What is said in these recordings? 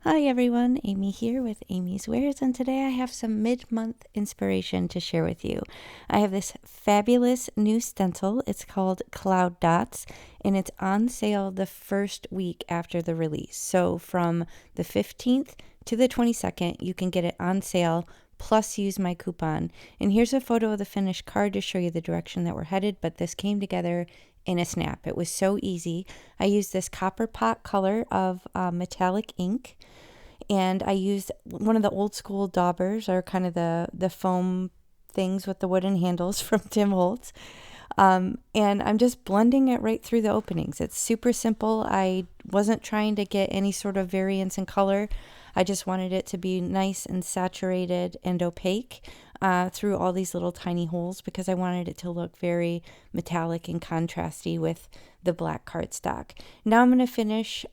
Hi everyone, Amy here with amyswares, and today I have some mid-month inspiration to share with you. I have this fabulous new stencil. It's called Cloud Dots, and it's on sale the first week after the release. So from the 15th to the 22nd, you can get it on sale, plus use my coupon. And here's a photo of the finished card to show you the direction that we're headed, but this came together in a snap. It was so easy. I used this copper pot color of metallic ink, and I used one of the old school daubers, or kind of the foam things with the wooden handles from Tim Holtz. And I'm just blending it right through the openings. It's super simple. I wasn't trying to get any sort of variance in color. I just wanted it to be nice and saturated and opaque through all these little tiny holes, because I wanted it to look very metallic and contrasty with the black cardstock. Now I'm going to finish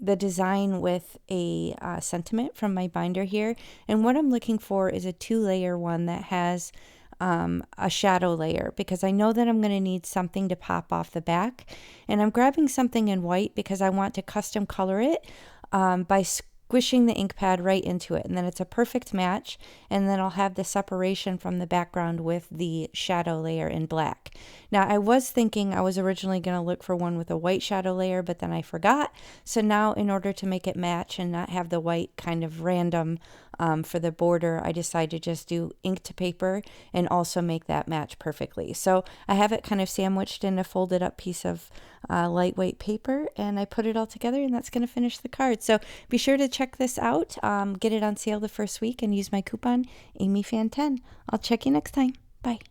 the design with a sentiment from my binder here. And what I'm looking for is a 2-layer one that has a shadow layer, because I know that I'm going to need something to pop off the back. And I'm grabbing something in white because I want to custom color it by squishing the ink pad right into it, and then it's a perfect match. And then I'll have the separation from the background with the shadow layer in black. Now I was thinking I was originally going to look for one with a white shadow layer, but then I forgot. So now, in order to make it match and not have the white kind of random for the border, I decided to just do ink to paper and also make that match perfectly. So I have it kind of sandwiched in a folded up piece of lightweight paper, and I put it all together, and that's going to finish the card. So be sure to check this out. Get it on sale the first week and use my coupon AmyFan10. I'll check you next time. Bye.